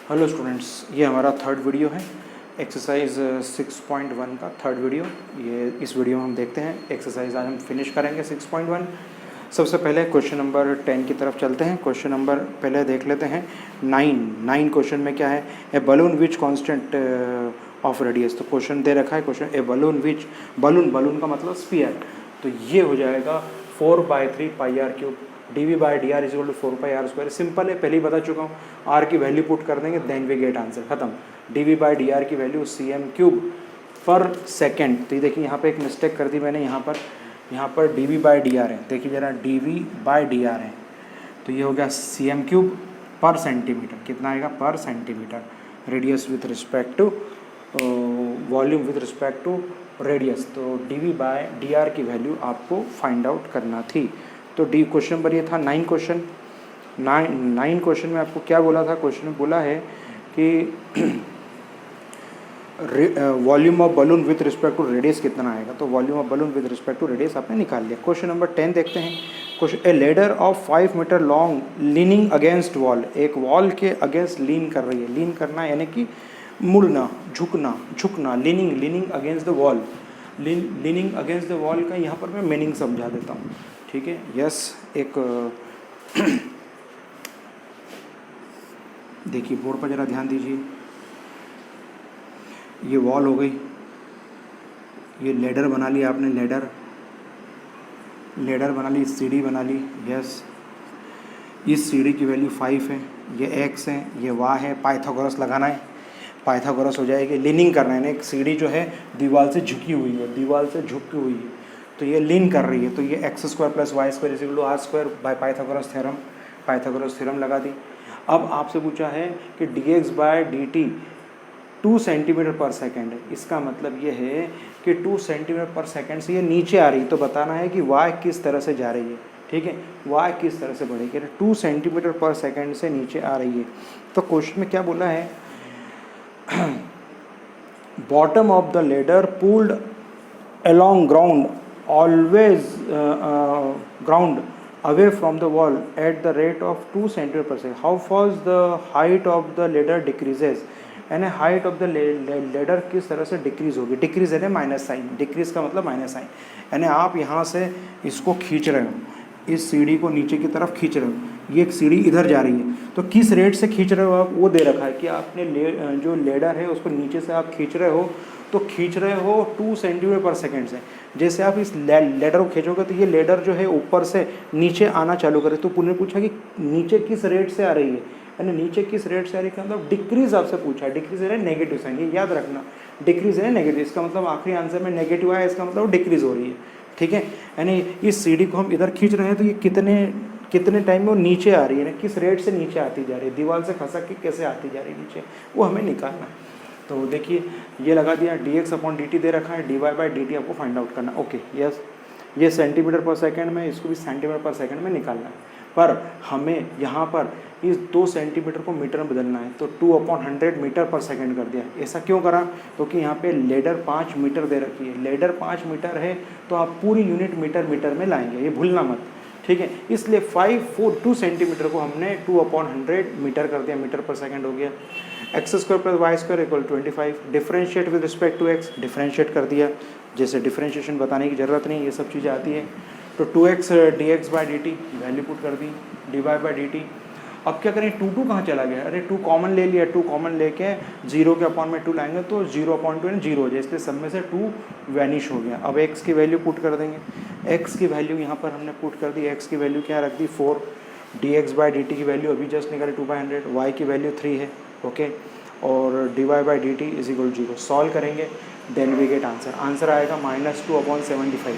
Hello students, ये हमारा third video है एक्सरसाइज 6.1 का थर्ड वीडियो। ये इस वीडियो में हम देखते हैं एक्सरसाइज आज हम फिनिश करेंगे 6.1। सबसे पहले क्वेश्चन नंबर 10 की तरफ चलते हैं। क्वेश्चन नंबर पहले देख लेते हैं 9 क्वेश्चन में क्या है, a balloon which constant of radius. तो क्वेश्चन दे रखा है question a balloon which, balloon का मतलब स्फीयर, तो ये हो जाएगा 4/3 pi R cube dv/dr is equal to 4πr²। Simple है, पहले ही बता चुका हूँ। r की वैल्यू पुट कर देंगे, देन वी गेट आंसर, खत्म। dv/dr की वैल्यू cm³ पर सेकेंड। तो ये देखिए यहाँ पे एक मिस्टेक कर दी मैंने, यहाँ पर dv/dr है, देखिए जरा dv/dr है, तो ये हो गया cm³ पर सेंटीमीटर। कितना आएगा? पर centimetre. Radius with respect to volume with respect to radius, तो dv/dr की वैल्यू आपको फाइंड आउट करना थी। तो डी क्वेश्चन नंबर ये था 9 क्वेश्चन। 9 क्वेश्चन में आपको क्या बोला था? क्वेश्चन में बोला है कि volume of balloon with respect to radius कितना आएगा, तो volume of balloon with respect to radius आपने निकाल लिया। क्वेश्चन नंबर 10 देखते हैं। Question, a ladder of 5 metre long leaning against wall, एक वॉल के अगेंस्ट लीन कर रही है। लीन करना यानी कि मुड़ना, झुकना। Leaning against the wall. Leaning against the wall का यहाँ पर मैं मीनिंग समझा देता हूँ, ठीक है। यस, एक देखिए बोर्ड पर ज़रा ध्यान दीजिए। ये वॉल हो गई, ये लेडर बना लिया आपने, लेडर बना ली, सीढ़ी बना ली। यस, इस सीढ़ी की वैल्यू 5 है, ये x है, ये y है। पाइथागोरस लगाना है, पाइथागोरस हो जाएगी। लीनिंग करना है ना, एक सीढ़ी जो है दीवार से झुकी हुई है, दीवार से झुकी हुई है, तो ये लीन कर रही है, तो ये x² + y² is equal to r² by Pythagoras theorem लगा दी। अब आपसे पूछा है कि dx/dt 2 सेंटीमीटर पर सेकेंड है। इसका मतलब ये है कि 2 सेंटीमीटर पर सेकेंड से ये नीचे आ रही है, तो बताना है कि y किस तरह से जा रही है, ठीक है, y किस तरह से बढ़ेगी। 2 सेंटीमीटर पर सेकेंड से नीचे आ रही है। तो क्वेश्चन में क्या बोला है, bottom of the ladder pulled along ground away from the wall at the rate of 2 centimeter per second. How fast the height of the ladder decreases? यानी हाइट ऑफ द लेडर किस तरह से decrease होगी। Decrease है ना, minus sign, decrease का मतलब minus sign. यानी आप यहाँ से इसको खींच रहे हो, इस सीढ़ी को नीचे की तरफ खींच रहे हो, ये एक सीढ़ी इधर जा रही है, तो किस रेट से खींच रहे हो आप, वो दे रखा है कि आपने जो लेडर है उसको नीचे से आप खींच रहे हो, तो खींच रहे हो 2 सेंटीमीटर पर सेकेंड से। जैसे आप इस लेडर को खींचोगे तो ये लेडर जो है ऊपर से नीचे आना चालू करे। तो पुनः पूछा कि नीचे किस रेट से आ रही है, यानी नीचे किस रेट से आ रही है, मतलब डिक्रीज आपसे पूछा है। डिक्रीज है नेगेटिव साइन, ये याद रखना, डिक्रीज है नेगेटिव, इसका मतलब आखिरी आंसर में नेगेटिव आया, इसका मतलब डिक्रीज हो रही है, ठीक है। यानी इस सीढ़ी को हम इधर खींच रहे हैं, तो ये कितने टाइम में वो नीचे आ रही है, किस रेट से नीचे आती जा रही है, दीवार से खसक के कैसे आती जा रही है नीचे, वो हमें निकालना है। तो देखिए ये लगा दिया, dx/dt दे रखा है, dy/dt आपको फाइंड आउट करना। ओके, यस, ये सेंटीमीटर पर सेकंड में, इसको भी सेंटीमीटर पर सेकंड में निकालना है, पर हमें यहाँ पर इस 2 सेंटीमीटर को मीटर में बदलना है, तो 2/100 मीटर पर सेकंड कर दिया। ऐसा क्यों करा? क्योंकि यहाँ पे लेडर 5 मीटर दे रखी है, लेडर 5 मीटर है, तो आप पूरी यूनिट मीटर में लाएंगे, ये भूलना मत, ठीक है। इसलिए 2 सेंटीमीटर को हमने 2/100 मीटर कर दिया, मीटर पर सेकंड हो गया। x² + y² = 25। Differentiate with respect to x, differentiate कर दिया, जैसे डिफ्रेंशिएशन बताने की ज़रूरत नहीं, ये सब चीज़ें आती है। तो 2x dx/dt वैल्यू पुट कर दी, dy/dt। अब क्या करें, 2 कहाँ चला गया, अरे 2 कॉमन ले लिया, 2 कॉमन लेके 0 के अपॉन में 2 लाएंगे तो 0/2 0 हो जाए, इसलिए सब में से 2 वैनिश हो गया। अब x की वैल्यू पुट कर देंगे, x की वैल्यू यहाँ पर हमने पुट कर दी, x की वैल्यू क्या रख दी 4, dx/dt की वैल्यू अभी जस्ट निकाली 2/100, y की वैल्यू 3 है, ओके, और dy/dt इज इक्वल 0। सॉल्व करेंगे, then we get answer. Answer आएगा -2/75।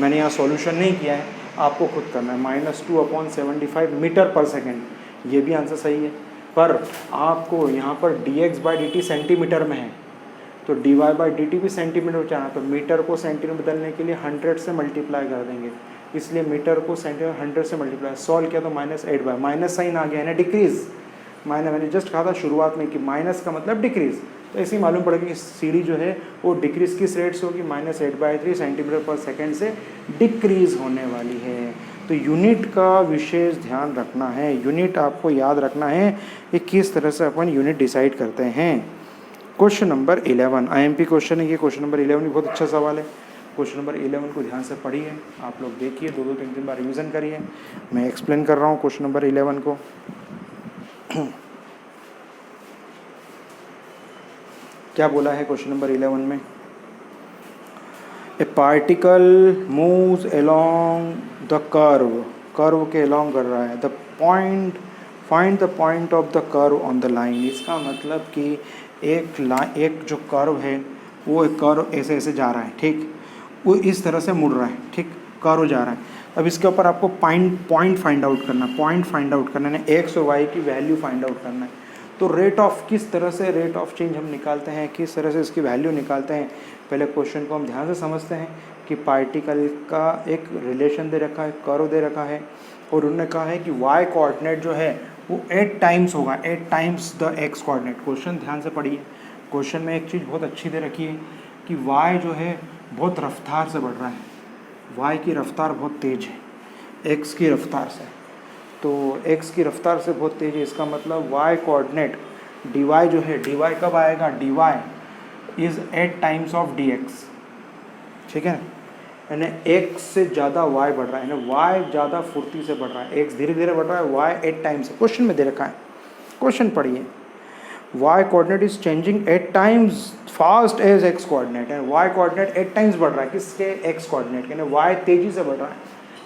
मैंने यहाँ सॉल्यूशन नहीं किया है, आपको खुद करना है। -2/75 मीटर पर सेकेंड, ये भी आंसर सही है, पर आपको यहाँ पर dx/dt सेंटीमीटर में है, तो dy/dt भी सेंटीमीटर में चाहना, तो मीटर को सेंटीमीटर बदलने के लिए 100 से मल्टीप्लाई कर देंगे, इसलिए मीटर को सेंटीमीटर 100 से मल्टीप्लाई। सॉल्व किया तो -8/, माइनस साइन आ गया है ना, डिक्रीज। मैंने जस्ट कहा था शुरुआत में कि माइनस का मतलब डिक्रीज, तो ऐसे ही मालूम पड़ेगा कि सीढ़ी जो है वो डिक्रीज किस रेट से होगी, -8/3 सेंटीमीटर पर सेकेंड से डिक्रीज होने वाली है। तो यूनिट का विशेष ध्यान रखना है, यूनिट आपको याद रखना है कि किस तरह से अपन यूनिट डिसाइड करते हैं। क्वेश्चन नंबर 11 आईएमपी क्वेश्चन है ये। क्वेश्चन नंबर 11 भी बहुत अच्छा सवाल है। क्वेश्चन नंबर 11 को ध्यान से पढ़िए, आप लोग देखिए, 2-3 बार रिवीजन करिए। मैं एक्सप्लेन कर रहा हूँ क्वेश्चन नंबर 11 को। क्या बोला है क्वेश्चन नंबर 11 में? ए particle moves along the curve के अलोंग कर रहा है। The point, find the point of the curve on the line. इसका मतलब कि एक जो कर्व है वो एक कर्व ऐसे ऐसे जा रहा है, ठीक, वो इस तरह से मुड़ रहा है, ठीक, कर्व जा रहा है। अब इसके ऊपर आपको पॉइंट फाइंड आउट करना, पॉइंट फाइंड आउट करना है, एक्स और वाई की वैल्यू फाइंड आउट करना है। तो रेट ऑफ, किस तरह से रेट ऑफ चेंज हम निकालते हैं, किस तरह से इसकी वैल्यू निकालते हैं, पहले क्वेश्चन को हम ध्यान से समझते हैं कि पार्टिकल का एक रिलेशन दे रखा है, कर्व दे रखा है, और उन्होंने कहा है कि वाई कोऑर्डिनेट जो है वो 8 टाइम्स होगा, 8 times the x coordinate. Question ध्यान से पढ़िए, क्वेश्चन में एक चीज़ बहुत अच्छी दे रखी है कि वाई जो है बहुत रफ्तार से बढ़ रहा है, वाई की रफ्तार बहुत तेज़ है एक्स की रफ्तार से। तो एक्स की रफ्तार से बहुत तेज़ है, इसका मतलब वाई कोऑर्डिनेट डी वाई जो है, डी वाई कब आएगा, d y is 8 times of d x, ठीक है ना। यानी एक्स से ज़्यादा वाई बढ़ रहा है, यानी वाई ज़्यादा फुर्ती से बढ़ रहा है, एक्स धीरे धीरे बढ़ रहा है, वाई 8 टाइम्स है। क्वेश्चन में दे रखा है, क्वेश्चन पढ़िए, y coordinate is changing 8 times fast as x coordinate, है वाई कोऑर्डिनेट 8 टाइम्स बढ़ रहा है, किसके, एक्स कोऑर्डिनेट, यानी वाई तेज़ी से बढ़ रहा है,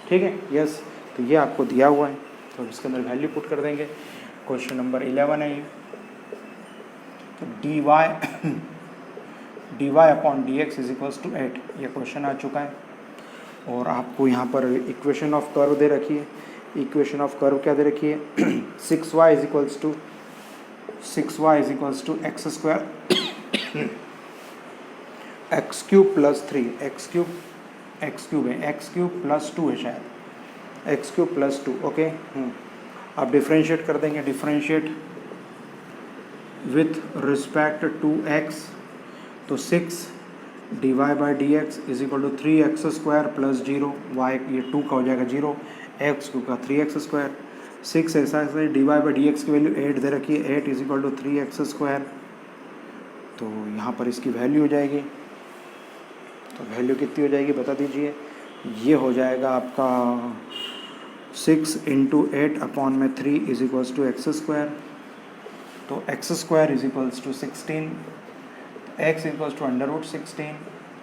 ठीक है, यस। तो ये आपको दिया हुआ है, तो इसके अंदर वैल्यू पुट कर देंगे। क्वेश्चन नंबर 11 है ये। तो d y upon d x is equals to 8, ये क्वेश्चन आ चुका है। और आपको यहाँ पर इक्वेशन ऑफ कर्व दे रखी है। इक्वेशन ऑफ कर्व क्या दे रखी है? 6y is equals to x square x cube plus 3, x cube है, एक्स क्यूब प्लस 2 है शायद, एक्स क्यूब प्लस 2, ओके। आप डिफ्रेंशिएट कर देंगे, differentiate with respect to x, तो 6 d y by d x is equal to 3x square plus 0, y ये 2 का हो जाएगा 0, एक्स क्यू का 3x स्क्वायर, 6 ऐसा ऐसे d y by d x की वैल्यू 8 दे रखी है, 8 is equal to 3x square. तो यहाँ पर इसकी वैल्यू हो जाएगी, तो वैल्यू कितनी हो जाएगी बता दीजिए? ये हो जाएगा आपका 6 इंटू 8 अपॉन में 3 is equals to x square. तो x square is equals to 16, x equals to √16,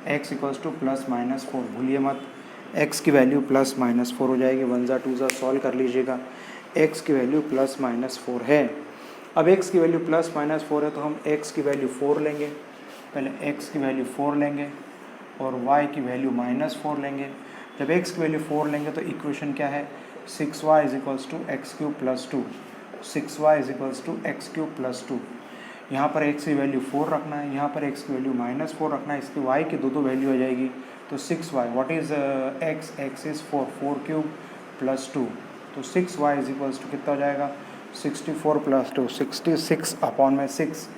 x equals to plus minus 4, भूलिए मत, एक्स की वैल्यू प्लस माइनस 4 हो जाएगी, 1 ज़ा 2 ज़ा सॉल्व कर लीजिएगा, एक्स की वैल्यू प्लस माइनस 4 है। अब एक्स की वैल्यू प्लस माइनस 4 है तो हम एक्स की वैल्यू 4 लेंगे, पहले एक्स की वैल्यू 4 लेंगे और वाई की वैल्यू -4 लेंगे। जब एक्स की वैल्यू 4 लेंगे तो इक्वेशन क्या है? 6y is equals to x cube plus 2, 6y is equals to x cube plus 2। यहाँ पर x की वैल्यू 4 रखना है, यहाँ पर x की वैल्यू -4 रखना है, इसकी y की दो वैल्यू आ जाएगी। तो 6y, what is x is 4 cube plus 2, तो 6y इज इक्वल्स टू कितना हो जाएगा? 64 प्लस 2, 66 अपॉन में 6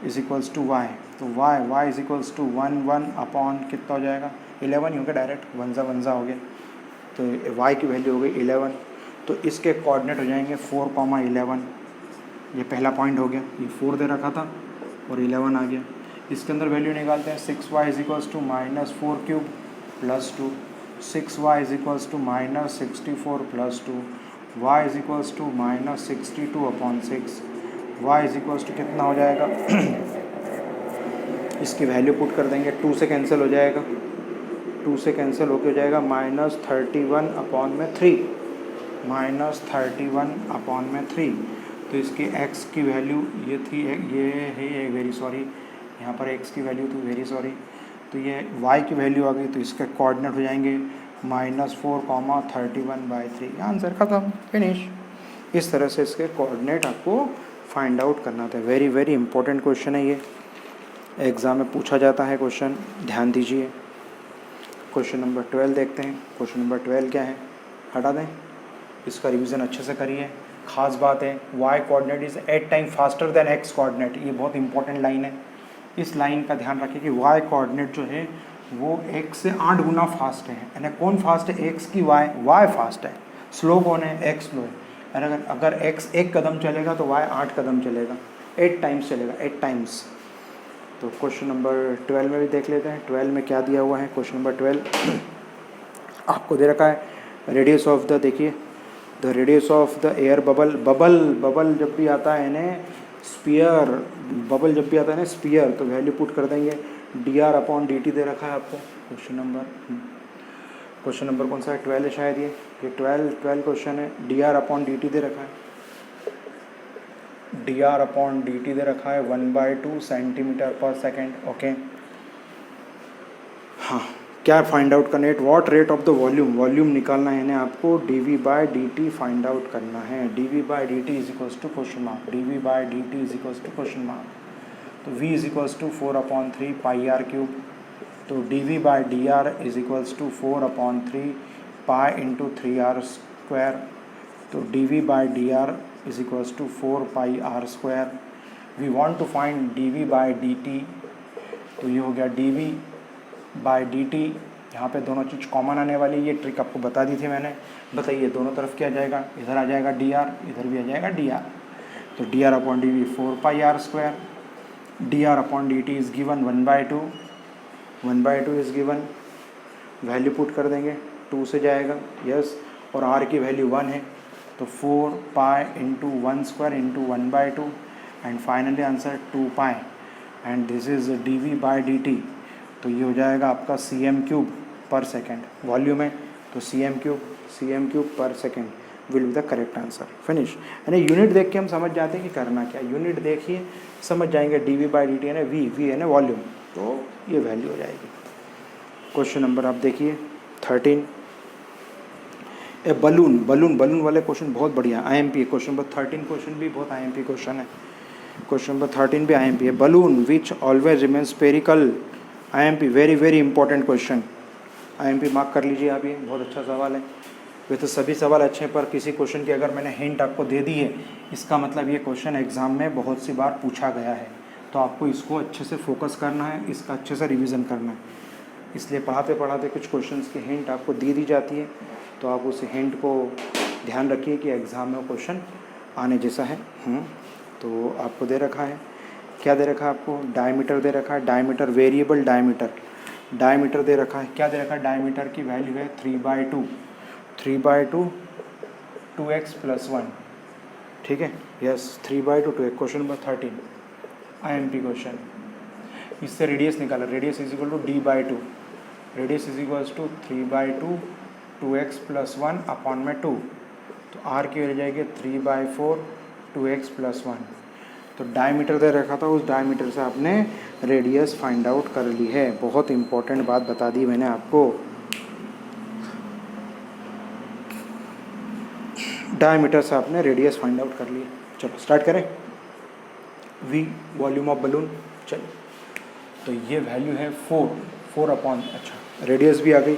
इज इक्वल्स टू y, तो y is equals to 1 upon कितना हो जाएगा? 11 ही हो गया, डायरेक्ट 1 ज़ा हो गया, तो y की वैल्यू हो गई 11। तो इसके कोऑर्डिनेट हो जाएंगे 4,11, ये पहला पॉइंट हो गया, ये 4 दे रखा था और 11 आ गया। इसके अंदर वैल्यू निकालते हैं, 6y is equals to -4 cube plus 2, 6y is equals to -64 plus 2, y is equals to -62 upon 6, y is equals to कितना हो जाएगा? इसकी वैल्यू पुट कर देंगे, 2 से कैंसिल हो जाएगा, 2 से कैंसिल होके हो जाएगा -31 अपॉन में 3, -31 अपॉन में 3। तो इसकी x की वैल्यू ये थी, ये है, वेरी सॉरी, यहाँ पर x की वैल्यू थी, वेरी सॉरी, तो ये y की वैल्यू आ गई, तो इसके कोऑर्डिनेट हो जाएंगे -4,31/3। आंसर खत्म, फिनिश। इस तरह से इसके कोऑर्डिनेट आपको फाइंड आउट करना था। वेरी वेरी इंपॉर्टेंट क्वेश्चन है ये, एग्ज़ाम में पूछा जाता है क्वेश्चन, ध्यान दीजिए। क्वेश्चन नंबर 12 देखते हैं। क्वेश्चन नंबर 12 क्या है? हटा दें, इसका रिवीजन अच्छे से करिए। खास बात है, y coordinate is 8 time faster than x coordinate, ये बहुत इंपॉर्टेंट लाइन है। इस लाइन का ध्यान रखिए कि y कोऑर्डिनेट जो है वो x से 8 गुना फास्ट है। यानी कौन फास्ट है? x की y फास्ट है। स्लो कौन है? x स्लो है। अगर x 1 कदम चलेगा तो y 8 कदम चलेगा, 8 टाइम्स चलेगा, 8 टाइम्स। तो क्वेश्चन नंबर 12 में भी देख लेते हैं। 12 में क्या दिया हुआ है? क्वेश्चन नंबर 12 आपको दे रखा है रेडियस ऑफ द, देखिए the radius of the air bubble जब भी आता है ना स्पीयर, बबल जब भी आता है ना स्पीयर, तो वैल्यू पुट कर देंगे dr/dt दे रखा है आपको। क्वेश्चन नंबर कौन सा है? 12 है शायद ये 12 क्वेश्चन है। dr/dt दे रखा है, dr/dt दे रखा है 1/2 सेंटीमीटर पर सेकेंड। ओके, हाँ क्या फाइंड आउट करना है? What rate of the volume निकालना है ना आपको, dv/dt फाइंड आउट करना है। dv/dt is equals to question mark, dv/dt is equals to question mark. तो v is equals to 4/3 pi r cube. तो dv/dr is equals to 4/3 pi into 3r square. तो dv/dr is equals to 4 pi r square. We want to find dv/dt, तो ये हो गया dv/dt। यहाँ पे दोनों चीज़ कॉमन आने वाली, ये ट्रिक आपको बता दी थी मैंने। बताइए दोनों तरफ क्या आ जाएगा? इधर आ जाएगा dr, इधर भी आ जाएगा dr। तो dr/dv 4 pi r square. dr/dt is given 1/2 is given, value put कर देंगे, 2 से जाएगा यस, और r की वैल्यू 1 है। तो 4 pi into 1 square into 1/2 and finally answer 2 pi and this is dv/dt। तो ये हो जाएगा आपका cm³ पर सेकेंड, वॉल्यूम है तो cm³ पर second will be the correct answer. Finish. यानी यूनिट देख के हम समझ जाते हैं कि करना क्या, यूनिट देखिए समझ जाएंगे। dv/dt है ना, v है ना वॉल्यूम, तो ये वैल्यू हो जाएगी। क्वेश्चन नंबर आप देखिए 13। ए बलून वाले क्वेश्चन बहुत बढ़िया IMP। क्वेश्चन नंबर 13 क्वेश्चन भी बहुत IMP क्वेश्चन है। क्वेश्चन नंबर 13 भी IMP है। Balloon which always remain spherical, IMP very important question, IMP mark कर लीजिए आप, ये बहुत अच्छा सवाल है। वे तो सभी सवाल अच्छे हैं, पर किसी क्वेश्चन की अगर मैंने हिंट आपको दे दी है, इसका मतलब ये क्वेश्चन एग्जाम में बहुत सी बार पूछा गया है। तो आपको इसको अच्छे से फोकस करना है, इसका अच्छे से रिवीजन करना है। इसलिए पढ़ाते पढ़ाते कुछ क्वेश्चंस की हिंट आपको दे दी जाती है, तो आप उस हिंट को ध्यान रखिए कि एग्ज़ाम में क्वेश्चन आने जैसा है। तो आपको दे रखा है, क्या दे रखा है आपको? डायमीटर दे रखा है, डायमीटर वेरिएबल डायमीटर दे रखा है। क्या दे रखा है? डायमीटर की वैल्यू है 3/2 2x + 1, ठीक है yes, 3/2 2x। Question number 13 IMP question. इससे रेडियस निकाला, radius is equal to d/2, radius is equals to 3/2 2x + 1/2। तो r की वैल्यू जाएगी 3/4 2x + 1। तो डायमीटर दे रखा था, उस डायमीटर से आपने रेडियस फाइंड आउट कर ली है। बहुत इंपॉर्टेंट बात बता दी मैंने आपको, डायमीटर से आपने रेडियस फाइंड आउट कर लिया। चलो स्टार्ट करें। v वॉल्यूम ऑफ बलून, चलो तो ये वैल्यू है 4 अपॉन, अच्छा रेडियस भी आ गई,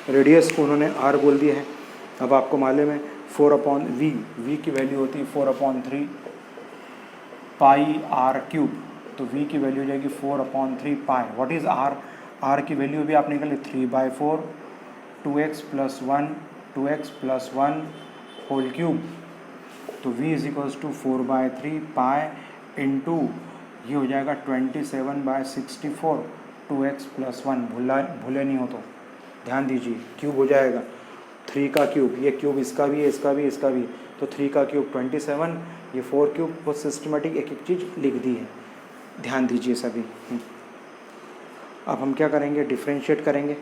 रेडियस को उन्होंने r बोल दिया है। अब आपको मालूम है 4/v, v की वैल्यू होती है 4/3 पाई r³। तो v की वैल्यू हो जाएगी 4/3 pi. What is r? r की वैल्यू भी आप निकाले 3/4 2x + 1 होल क्यूब। तो v is equals to 4/3 pi into ये हो जाएगा 27/64 2x + 1। भूले नहीं हो तो ध्यान दीजिए, क्यूब हो जाएगा 3 का क्यूब, ये क्यूब इसका भी है, इसका भी, तो 3 का क्यूब 27, ये 4 क्यूब। बहुत सिस्टमेटिक एक चीज़ लिख दी है, ध्यान दीजिए सभी। अब हम क्या करेंगे? डिफ्रेंशिएट करेंगे।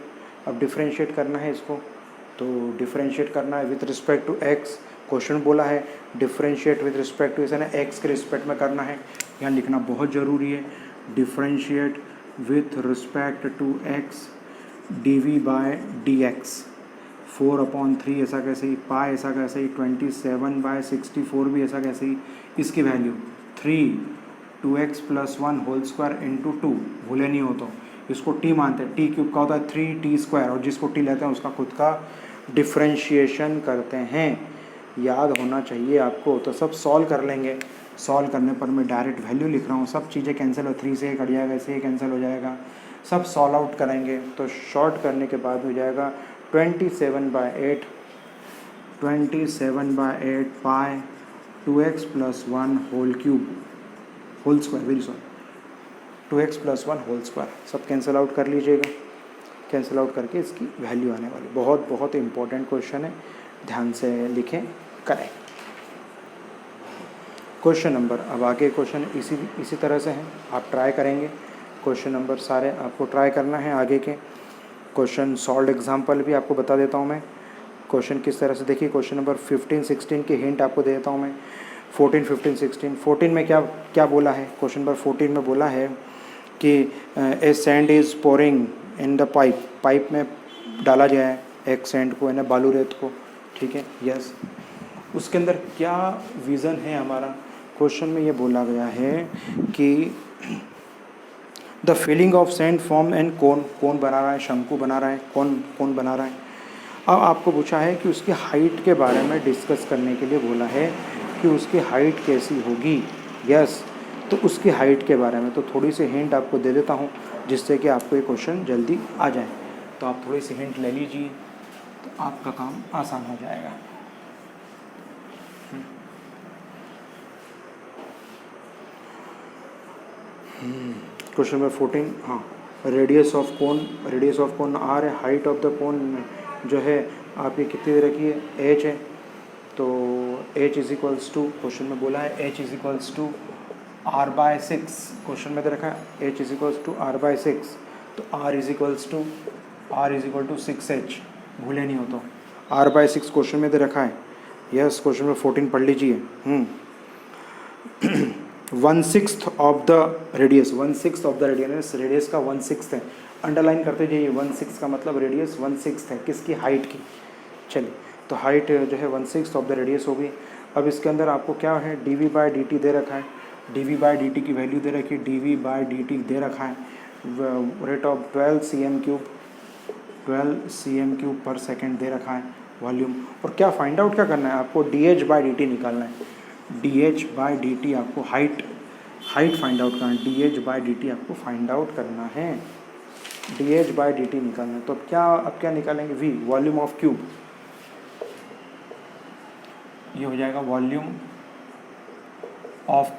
अब डिफ्रेंशिएट करना है इसको, तो डिफ्रेंशिएट करना है with respect to x। Question बोला है डिफ्रेंशिएट विथ रिस्पेक्ट टू, ऐसा ना x के रिस्पेक्ट में करना है, यहाँ लिखना बहुत ज़रूरी है। Differentiate with respect to x dv/dx 4/3 ऐसा कैसे ही, पाई ऐसा कैसे ही, 27/64 भी ऐसा कैसे ही। इसकी value 3 2x + 1 whole square into 2, भूले नहीं हो तो इसको t मानते हैं। t क्यूब का होता है 3t², और जिसको t लेते हैं उसका खुद का डिफ्रेंशिएशन करते हैं, याद होना चाहिए आपको। तो सब सॉल्व कर लेंगे, सॉल्व करने पर मैं डायरेक्ट वैल्यू लिख रहा हूँ, सब चीज़ें कैंसिल हो, 3 से 1 कट जाएगा, इससे ये कैंसिल हो जाएगा, सब सॉल्व आउट करेंगे तो शॉर्ट करने के बाद हो जाएगा 27/8 pi 2x + 1 whole cube whole square, very sorry, 2x + 1 whole square. सब कैंसिल आउट कर लीजिएगा, कैंसिल आउट करके इसकी वैल्यू आने वाली। बहुत बहुत इंपॉर्टेंट क्वेश्चन है, ध्यान से लिखें, करें। क्वेश्चन नंबर, अब आगे क्वेश्चन इसी तरह से हैं, आप ट्राई करेंगे। क्वेश्चन नंबर सारे आपको ट्राई करना है। आगे के क्वेश्चन सॉल्व एग्जाम्पल भी आपको बता देता हूँ मैं। क्वेश्चन किस तरह से, देखिए क्वेश्चन नंबर 15, 16 के हिंट आपको दे देता हूँ मैं। 14, 15, 16, 14 में क्या बोला है, क्वेश्चन नंबर 14 में बोला है कि a sand is pouring in the pipe में डाला जाए एक सैंड को, यानी बालू रेत को, ठीक है, यस। उसके अंदर क्या विज़न है हमारा, क्वेश्चन में ये बोला गया है कि the filling of sand form and कौन बना रहा है, शंकु बना रहा है, कौन बना रहा है। अब आपको पूछा है कि उसकी हाइट के बारे में डिस्कस करने के लिए बोला है कि उसकी हाइट कैसी होगी, यस। तो उसकी हाइट के बारे में तो थोड़ी सी हिंट आपको दे देता हूँ, जिससे कि आपको ये क्वेश्चन जल्दी आ जाए। तो आप थोड़ी सी हिंट ले लीजिए तो आपका काम आसान हो जाएगा। क्वेश्चन नंबर 14, हाँ, रेडियस ऑफ कोन आर है, हाइट ऑफ द कोन जो है आपकी कितनी दे रखी है, h है। तो h = क्वेश्चन में बोला है h = r/6, क्वेश्चन में दे रखा है h = r/6। तो r = 6h, भूले नहीं हो तो, r/6 क्वेश्चन में दे रखा है, यस। क्वेश्चन में 14 पढ़ लीजिए। 1/6 of the radius, 1/6 of the radius का 1/6 है, अंडरलाइन करते जाइए। 1/6 का मतलब रेडियस 1/6 है किसकी, हाइट की। चलिए, तो हाइट जो है 1/6 ऑफ द रेडियस होगी। अब इसके अंदर आपको क्या है, dv/dt दे रखा है, dv/dt की वैल्यू दे रखी है, dv/dt दे रखा है, रेट ऑफ 12 cm³ पर सेकेंड दे रखा है, वॉल्यूम। और क्या फाइंड आउट क्या करना है आपको, dh/dt निकालना है, dh/dt आपको हाइट फाइंड आउट करना है, dh/dt आपको फाइंड आउट करना है, dh/dt निकालना है। तो अब क्या निकालेंगे, v, वॉल्यूम ऑफ क्यूब, ये हो जाएगा वॉल्यूम ऑफ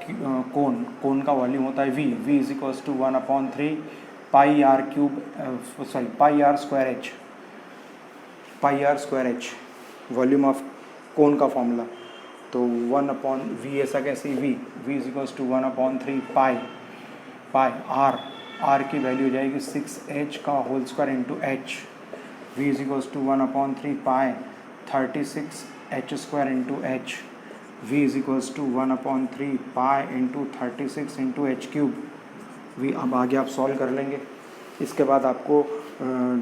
कोन का वॉल्यूम होता है v = 1/3 πr²h, volume of cone का फॉर्मूला। तो 1/v, ऐसा कैसे, v = 1/3 पाई r की वैल्यू हो जाएगी 6h का whole square into h, v = 1/3 pi 36h² into h, v = 1/3 pi into 36 into h³। v अब आगे आप सॉल्व कर लेंगे। इसके बाद आपको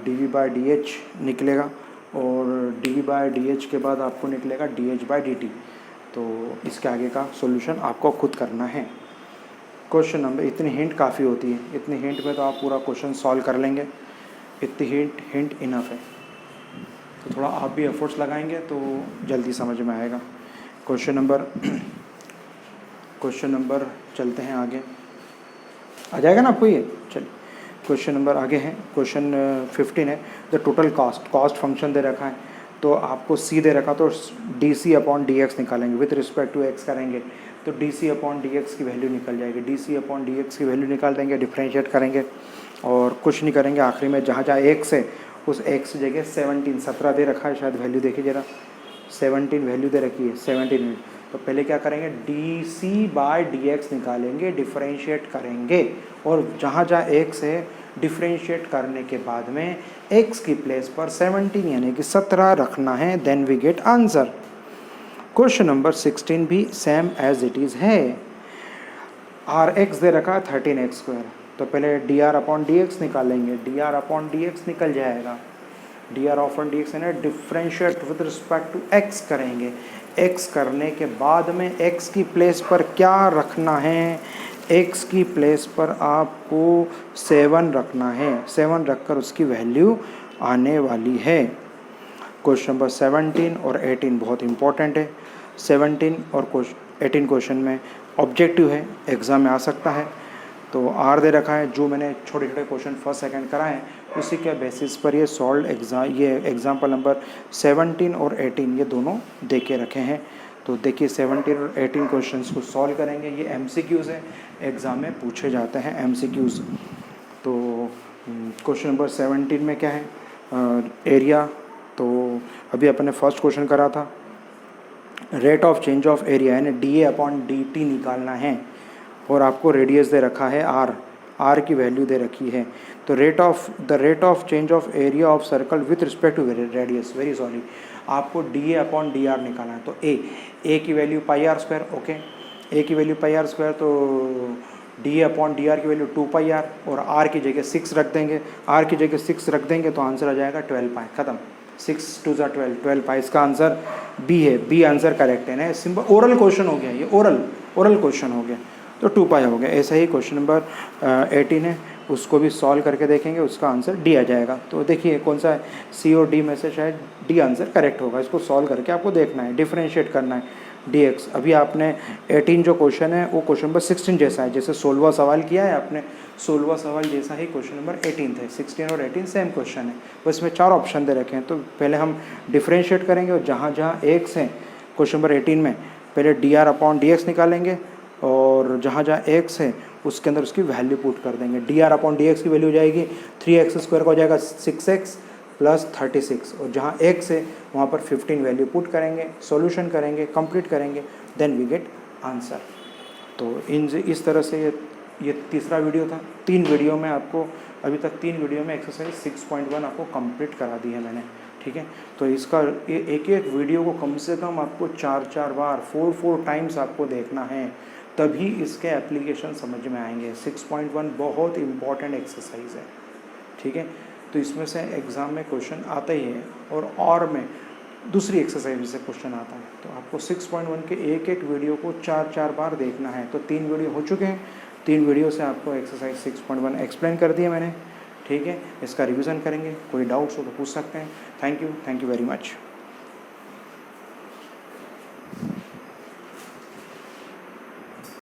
dv/dh निकलेगा, और dv/dh के बाद आपको निकलेगा dh/dt। तो इसके आगे का सॉल्यूशन आपको खुद करना है। क्वेश्चन नंबर, इतनी हिंट काफ़ी होती है, इतनी हिंट में तो आप पूरा क्वेश्चन सॉल्व कर लेंगे, इतनी हिंट इनफ है। तो थोड़ा आप भी एफर्ट्स लगाएंगे तो जल्दी समझ में आएगा। क्वेश्चन नंबर चलते हैं आगे, आ जाएगा ना आपको ये। चलिए, क्वेश्चन नंबर आगे है, क्वेश्चन 15 है। द टोटल कॉस्ट फंक्शन दे रखा है, तो आपको c दे रखा, तो dc/dx निकालेंगे, विथ रिस्पेक्ट टू x करेंगे, तो dc/dx की वैल्यू निकल जाएगी, dc/dx की वैल्यू निकाल देंगे, डिफ्रेंशिएट करेंगे और कुछ नहीं करेंगे। आखिरी में जहाँ x है उस x जगह 17 दे रखा है, शायद वैल्यू देखिए ज़रा, 17 वैल्यू दे रखी है, 17। तो पहले क्या करेंगे, dc/dx निकालेंगे, डिफ्रेंशिएट करेंगे, और जहाँ x है डिफ्रेंशिएट करने के बाद में x की प्लेस पर 17 यानी कि 17 रखना है, then we get answer. Question number 16 भी सेम एज इट इज़ है। rx दे रखा 13x², तो पहले dr/dx निकालेंगे, dr/dx निकल जाएगा, dr/dx है ना, differentiate with respect to x करेंगे, x करने के बाद में x की प्लेस पर क्या रखना है, x की प्लेस पर आपको 7 रखना है, 7 रखकर उसकी वैल्यू आने वाली है। क्वेश्चन नंबर 17 और 18 बहुत इंपॉर्टेंट है। 17 और 18 क्वेश्चन में ऑब्जेक्टिव है, एग्ज़ाम में आ सकता है। तो आर दे रखा है, जो मैंने छोटे छोटे क्वेश्चन फर्स्ट सेकंड कराए हैं उसी के बेसिस पर ये सॉल्व एग्जाम्पल नंबर 17 और 18 ये दोनों दे के रखे हैं। तो देखिए 17 और 18 क्वेश्चंस को सॉल्व करेंगे। ये एमसीक्यूज़ है, एग्ज़ाम में पूछे जाते हैं एमसीक्यूज़। तो क्वेश्चन नंबर 17 में क्या है, एरिया। तो अभी अपने फर्स्ट क्वेश्चन करा था, rate of change of area यानी dA/dt निकालना है और आपको रेडियस दे रखा है आर की वैल्यू दे रखी है। तो rate of change of area of circle with respect to radius, आपको dA/dr निकालना है। तो ए की वैल्यू πr², ओके, ए की वैल्यू πr², तो dA/dr की वैल्यू 2πr और r की जगह 6 रख देंगे। r की जगह 6 रख देंगे तो आंसर आ जाएगा 12π, ख़त्म। 6 2 12, 12π, इसका आंसर बी है, बी आंसर करेक्ट है ना। सिंपल ओरल क्वेश्चन हो गया, ये ओरल क्वेश्चन हो गया, तो 2π हो गया। ऐसा ही क्वेश्चन नंबर 18 है, उसको भी सॉल्व करके देखेंगे, उसका आंसर डी आ जाएगा। तो देखिए कौन सा है, सी और डी में से शायद डी आंसर करेक्ट होगा। इसको सॉल्व करके आपको देखना है, डिफरेंशिएट करना है dx। अभी आपने 18 जो क्वेश्चन है वो क्वेश्चन नंबर 16 जैसा है, जैसे 16वां सवाल किया है आपने, 16वां सवाल जैसा ही क्वेश्चन नंबर 18 थे। 16 और 18 सेम क्वेश्चन है, बस में 4 ऑप्शन दे रखे हैं। तो पहले हम डिफरेंशिएट करेंगे और जहाँ जहाँ एक्स हैं क्वेश्चन नंबर 18 में, पहले dr/dx निकालेंगे और जहाँ जहाँ एक्स है उसके अंदर उसकी वैल्यू पुट कर देंगे। dr/dx की वैल्यू हो जाएगी 3x² का हो जाएगा 6x + 36, और जहाँ x है वहाँ पर 15 वैल्यू पुट करेंगे, सॉल्यूशन करेंगे, कंप्लीट करेंगे, देन वी गेट आंसर। तो इस तरह से ये तीसरा वीडियो था। 3 वीडियो में आपको अभी तक 3 वीडियो में एक्सरसाइज 6.1 आपको कंप्लीट करा दी है मैंने, ठीक है। तो इसका एक वीडियो को कम से कम आपको 4 बार 4 टाइम्स आपको देखना है, तभी इसके एप्लीकेशन समझ में आएंगे। 6.1 बहुत इंपॉर्टेंट एक्सरसाइज है, ठीक है। तो इसमें से एग्ज़ाम में क्वेश्चन आता ही है और में दूसरी एक्सरसाइज से क्वेश्चन आता है। तो आपको 6.1 के एक वीडियो को 4 बार देखना है। तो 3 वीडियो हो चुके हैं, 3 वीडियो से आपको एक्सरसाइज 6.1 एक्सप्लेन कर दिया मैंने, ठीक है। इसका रिवीजन करेंगे, कोई डाउट्स हो तो पूछ सकते हैं। Thank you very much.